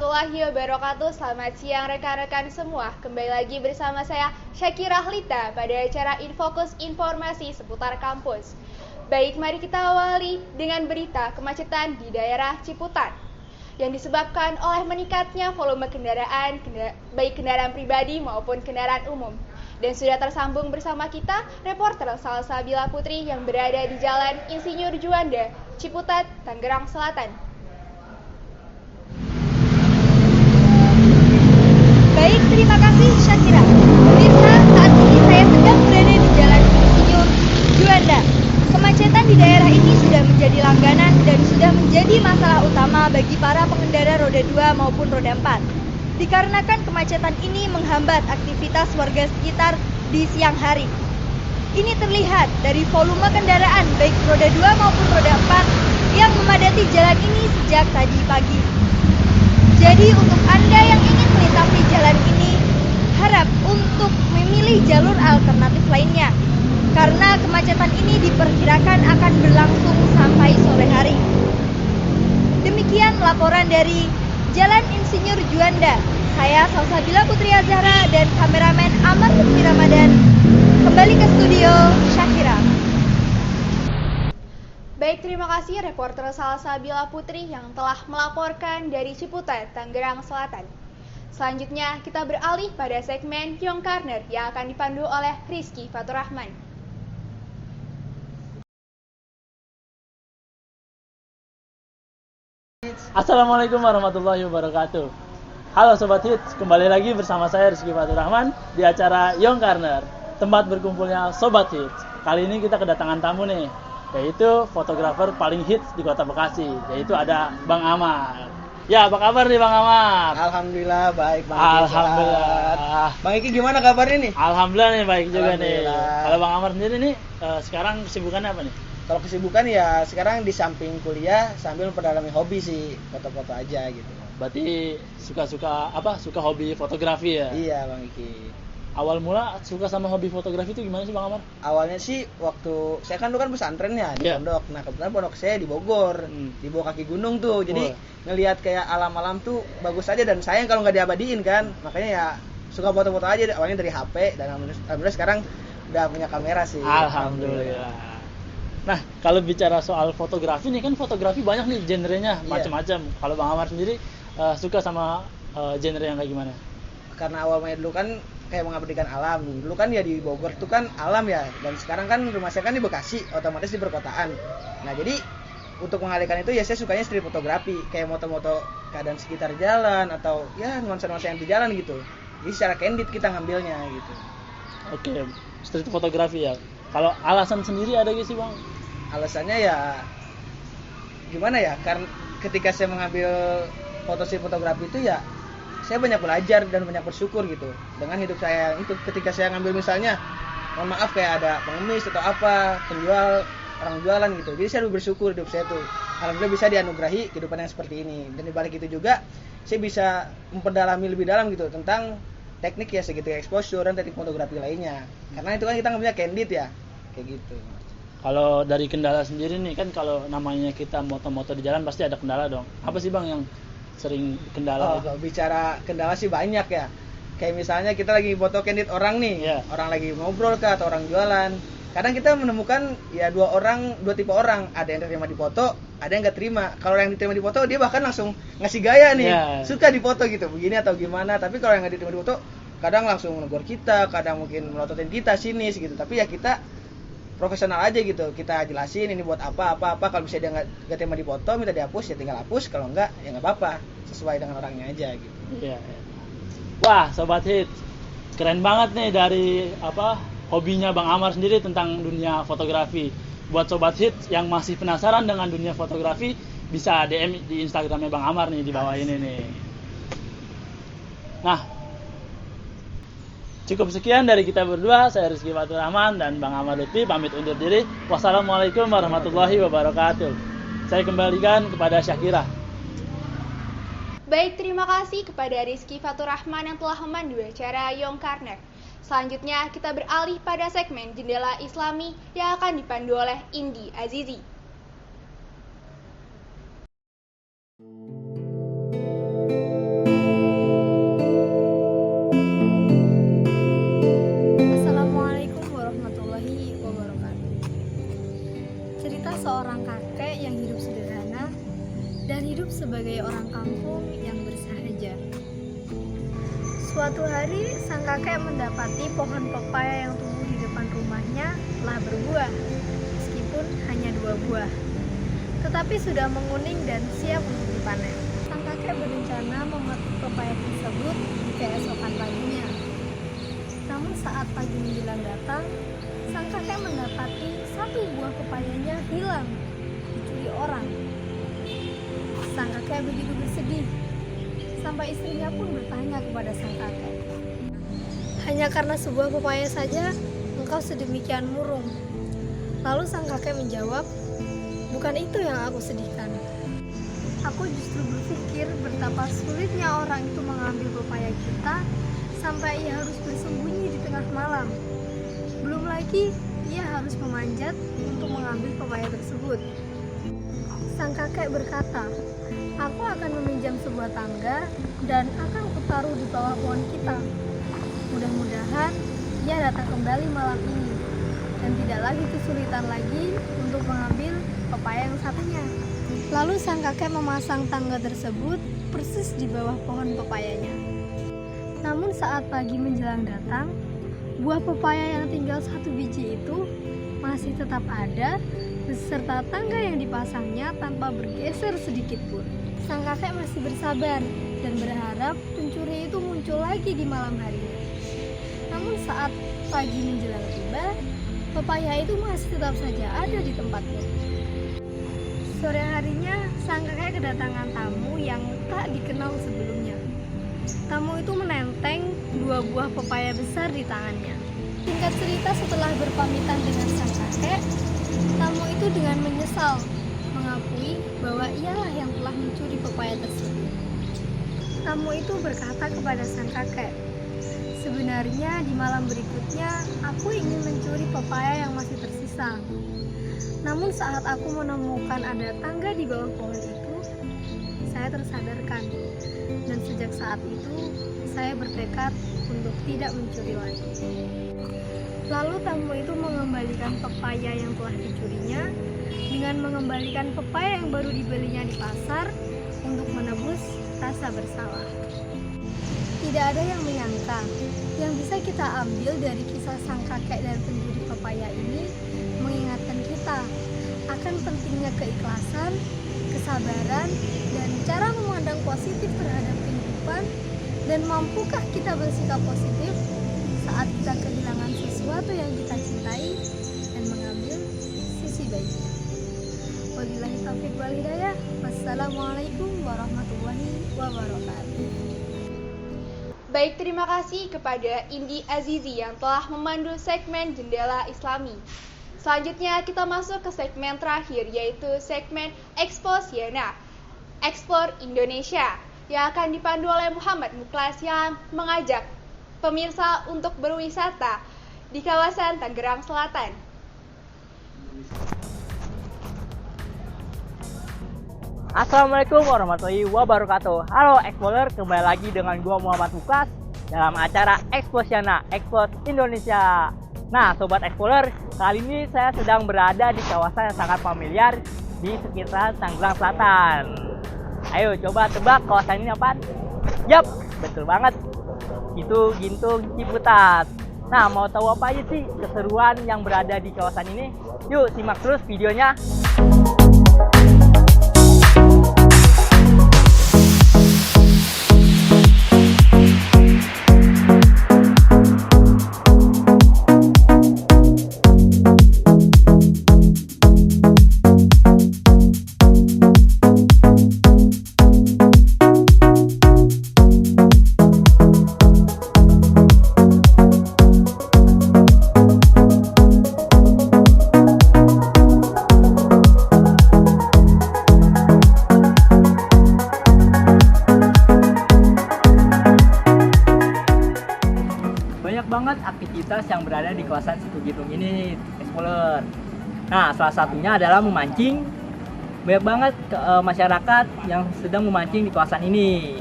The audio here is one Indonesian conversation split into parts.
warahmatullahi wabarakatuh. Selamat siang rekan-rekan semua. Kembali lagi bersama saya Syakira Hlita pada acara Infokus Informasi seputar kampus. Baik, mari kita awali dengan berita kemacetan di daerah Ciputat yang disebabkan oleh meningkatnya volume kendaraan, baik kendaraan pribadi maupun kendaraan umum. Dan sudah tersambung bersama kita reporter Salsabila Putri yang berada di Jalan Insinyur Juanda, Ciputat, Tangerang Selatan. Baik, terima kasih Syakira. Pemirsa, saat ini saya sedang berada di Jalan Insinyur Juanda. Kemacetan di daerah ini sudah menjadi langganan dan sudah menjadi masalah utama bagi para pengendara roda 2 maupun roda 4. Dikarenakan kemacetan ini menghambat aktivitas warga sekitar di siang hari. Ini terlihat dari volume kendaraan baik roda 2 maupun roda 4 yang memadati jalan ini sejak tadi pagi. Jadi untuk Anda yang ingin melintasi jalan ini, harap untuk memilih jalur alternatif lainnya, karena kemacetan ini diperkirakan akan berlangsung sampai sore hari. Demikian laporan dari Jalan Insinyur Juanda. Saya Salsabila Putri Azhara dan kameramen Amar Lutfi Ramadan. Kembali ke studio, Syakira. Baik, terima kasih reporter Salsabila Putri yang telah melaporkan dari Ciputat, Tangerang Selatan. Selanjutnya kita beralih pada segmen Young Corner yang akan dipandu oleh Rizky Faturrahman. Assalamualaikum warahmatullahi wabarakatuh. Halo Sobat Hits, kembali lagi bersama saya Rizky Faturrahman di acara Young Corner, tempat berkumpulnya Sobat Hits. Kali ini kita kedatangan tamu nih, yaitu fotografer paling hits di kota Bekasi, yaitu ada Bang Amar. Ya, apa kabar nih Bang Amar? Alhamdulillah baik Bang. Alhamdulillah. Bang Iki gimana kabarnya nih? Alhamdulillah nih baik juga nih. Alhamdulillah. Kalau Bang Amar sendiri nih, sekarang kesibukannya apa nih? Kalau kesibukan ya sekarang di samping kuliah sambil memperdalami hobi sih, foto-foto aja gitu. Berarti suka hobi fotografi ya? Iya Bang Iki. Awal mula suka sama hobi fotografi itu gimana sih Bang Amar? Awalnya sih waktu saya kan dulu kan pesantren ya di Iya. pondok. Nah kebetulan pondok saya di Bogor, di bawah kaki gunung tuh. Jadi ngelihat kayak alam-alam tuh bagus aja dan sayang kalau nggak diabadiin kan. Makanya ya suka foto-foto aja awalnya dari HP dan alhamdulillah sekarang udah punya kamera sih. Alhamdulillah. Nah, kalau bicara soal fotografi nih kan fotografi banyak nih genrenya, Iya. macam-macam. Kalau Bang Amar sendiri suka sama genre yang kayak gimana? Karena awalnya dulu kan kayak mengabadikan alam. Dulu kan ya di Bogor itu kan alam ya, dan sekarang kan rumah saya kan di Bekasi, otomatis di perkotaan. Nah jadi untuk mengalihkan itu ya saya sukanya street fotografi, kayak moto-moto keadaan sekitar jalan atau ya nuansa-nuansa yang di jalan gitu. Jadi secara candid kita ngambilnya gitu. Oke, street fotografi ya. Kalau alasan sendiri ada gak sih Bang? Alasannya ya gimana ya? Karena ketika saya mengambil foto street fotografi itu ya saya banyak belajar dan banyak bersyukur gitu dengan hidup saya itu. Ketika saya ngambil misalnya mohon maaf kayak ada pengemis atau apa penjual orang jualan gitu, jadi saya lebih bersyukur hidup saya tuh alhamdulillah bisa dianugerahi kehidupan yang seperti ini. Dan dibalik itu juga saya bisa memperdalami lebih dalam gitu tentang teknik ya segitiga exposure dan teknik fotografi lainnya, karena itu kan kita ngambilnya candid ya kayak gitu. Kalau dari kendala sendiri nih kan kalau namanya kita moto-moto di jalan pasti ada kendala dong. Apa sih Bang yang sering kendala? Kalau bicara kendala sih banyak ya. Kayak misalnya kita lagi foto candid orang nih, Iya. orang lagi ngobrol kah atau orang jualan. Kadang kita menemukan ya dua tipe orang, ada yang terima di foto, ada yang nggak terima. Kalau yang diterima di foto dia bahkan langsung ngasih gaya nih, Iya. suka di foto gitu, begini atau gimana. Tapi kalau yang nggak diterima di foto, kadang langsung menegur kita, kadang mungkin melototin kita sinis gitu. Tapi ya kita profesional aja gitu, kita jelasin ini buat apa. Kalau bisa dia nggak terima di foto, minta dihapus ya tinggal hapus, kalau enggak ya nggak apa-apa, sesuai dengan orangnya aja gitu. Iya. Wah, Sobat Hits, keren banget nih dari hobinya Bang Amar sendiri tentang dunia fotografi. Buat Sobat Hits yang masih penasaran dengan dunia fotografi, bisa DM di Instagramnya Bang Amar nih di bawah ini nih. Nah, cukup sekian dari kita berdua. Saya Rizky Faturrahman dan Bang Amar Lutfi pamit undur diri. Wassalamualaikum warahmatullahi wabarakatuh. Saya kembalikan kepada Syakira. Baik, terima kasih kepada Rizky Faturrahman yang telah memandu acara Young Corner. Selanjutnya kita beralih pada segmen Jendela Islami yang akan dipandu oleh Indi Azizi. sebagai orang kampung yang bersahaja. Suatu hari, sang kakek mendapati pohon pepaya yang tumbuh di depan rumahnya telah berbuah, meskipun hanya 2 buah. Tetapi sudah menguning dan siap untuk dipanen. Sang kakek berencana memetik pepaya tersebut di keesokan paginya. Namun saat pagi menjelang datang, sang kakek mendapati 1 buah pepayanya hilang, dicuri orang. Sang kakek begitu bersedih, sampai istrinya pun bertanya kepada sang kakek, "Hanya karena sebuah pepaya saja, engkau sedemikian murung?" Lalu sang kakek menjawab, "Bukan itu yang aku sedihkan. Aku justru berpikir betapa sulitnya orang itu mengambil pepaya kita sampai ia harus bersembunyi di tengah malam. Belum lagi, ia harus memanjat untuk mengambil pepaya tersebut." Sang kakek berkata, "Aku akan meminjam sebuah tangga dan akan kutaruh di bawah pohon kita. Mudah-mudahan ia datang kembali malam ini dan tidak lagi kesulitan lagi untuk mengambil pepaya yang satunya." Lalu sang kakek memasang tangga tersebut persis di bawah pohon pepayanya. Namun saat pagi menjelang datang, buah pepaya yang tinggal 1 biji itu masih tetap ada beserta tangga yang dipasangnya tanpa bergeser sedikit pun. Sang kakek masih bersabar dan berharap pencuri itu muncul lagi di malam harinya. Namun saat pagi menjelang tiba, pepaya itu masih tetap saja ada di tempatnya. Sore harinya, sang kakek kedatangan tamu yang tak dikenal sebelumnya. Tamu itu menenteng 2 buah pepaya besar di tangannya. Singkat cerita, setelah berpamitan dengan sang kakek, tamu itu dengan menyesal mengakui bahwa ialah yang telah mencuri pepaya tersebut. Tamu itu berkata kepada sang kakek, "Sebenarnya di malam berikutnya aku ingin mencuri pepaya yang masih tersisa. Namun saat aku menemukan ada tangga di bawah pohon itu, saya tersadarkan. Dan sejak saat itu, saya bertekad untuk tidak mencuri lagi." Lalu tamu itu mengembalikan pepaya yang telah dicurinya dengan mengembalikan pepaya yang baru dibelinya di pasar untuk menebus rasa bersalah. Tidak ada yang menyangka yang bisa kita ambil dari kisah sang kakek dan pencuri pepaya ini mengingatkan kita akan pentingnya keikhlasan, kesabaran, dan cara memandang positif terhadap kehidupan, dan mampukah kita bersikap positif saat kita kehilangan sesuatu yang kita cintai dan mengambil sisi baiknya. Wabillahi taufiq wal hidayah. Wassalamualaikum warahmatullahi wabarakatuh. Baik, terima kasih kepada Indi Azizi yang telah memandu segmen Jendela Islami. Selanjutnya kita masuk ke segmen terakhir, yaitu segmen Exposiana, Explore Indonesia, yang akan dipandu oleh Muhammad Muklas yang mengajak pemirsa untuk berwisata di kawasan Tangerang Selatan. Assalamualaikum warahmatullahi wabarakatuh. Halo Explorer, kembali lagi dengan gua Muhammad Muklas dalam acara Exposiana, Export Indonesia. Nah, Sobat Explorer, kali ini saya sedang berada di kawasan yang sangat familiar di sekitar Tangerang Selatan. Ayo coba tebak kawasan ini apaan? Yap, betul banget. Itu Gintung Ciputat. Nah, mau tahu apa aja sih keseruan yang berada di kawasan ini? Yuk simak terus videonya. Banget aktivitas yang berada di kawasan Situ Gintung ini, Explorer. Nah, salah satunya adalah memancing. Banyak banget masyarakat yang sedang memancing di kawasan ini.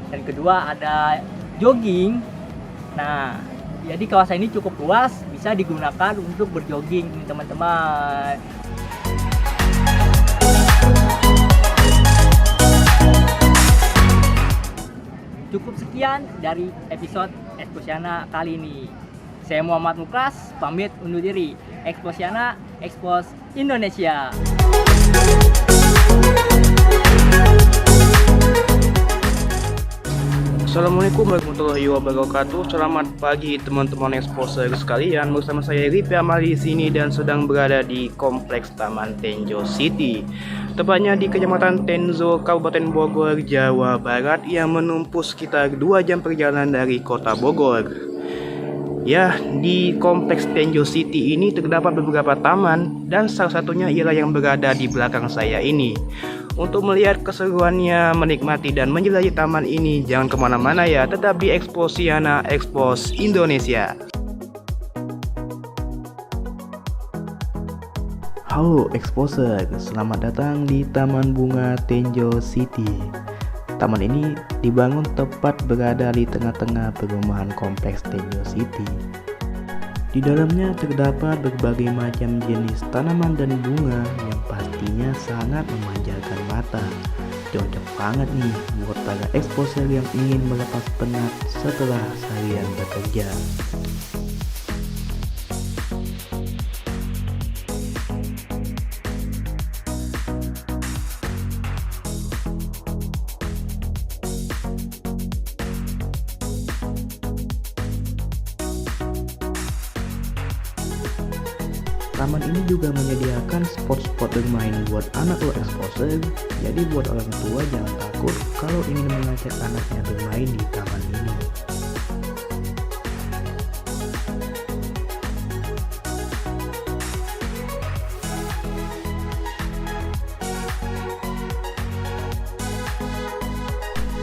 Dan kedua ada jogging. Nah, jadi kawasan ini cukup luas, bisa digunakan untuk berjogging nih teman-teman. cukup sekian dari episode Exposiana kali ini. Saya Muhammad Muklas, pamit undur diri. Exposiana, Expos Indonesia. Assalamualaikum warahmatullahi wabarakatuh. Selamat pagi teman-teman exposer sekalian. Bersama saya Ripi Amal di sini dan sedang berada di Kompleks Taman Tenjo City. Tepatnya di Kecamatan Tenjo, Kabupaten Bogor, Jawa Barat yang menempuh sekitar 2 jam perjalanan dari Kota Bogor. Ya, di Kompleks Tenjo City ini terdapat beberapa taman dan salah satunya ialah yang berada di belakang saya ini. Untuk melihat keseruannya, menikmati dan menjelajahi taman ini, jangan kemana-mana ya, tetap di Exposiana, Expos Indonesia. Halo Exposer, selamat datang di Taman Bunga Tenjo City. Taman ini dibangun tepat berada di tengah-tengah perumahan Kompleks Tenjo City. Di dalamnya terdapat berbagai macam jenis tanaman dan bunga yang pastinya sangat memanjakan mata. Cocok banget nih buat para exposer yang ingin melepas penat setelah seharian bekerja. Taman ini juga menyediakan spot-spot bermain buat anak lo exposer. Jadi buat orang tua jangan takut kalau ingin mengajak anaknya bermain di taman ini.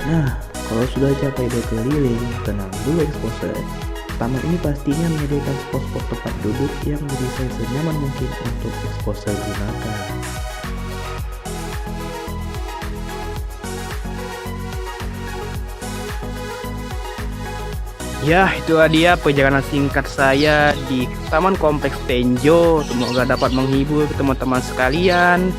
Nah, kalau sudah capek berkeliling, tenang dulu exposer. Taman ini pastinya menyediakan spot-spot tempat duduk yang didesain senyaman mungkin untuk exposer gunakan. Ya, itulah dia perjalanan singkat saya di Taman Kompleks Tenjo. Semoga dapat menghibur teman-teman sekalian.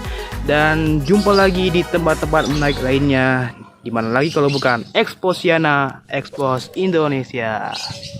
Dan jumpa lagi di tempat-tempat menarik lainnya. Dimana lagi kalau bukan Exposiana, Expos Indonesia.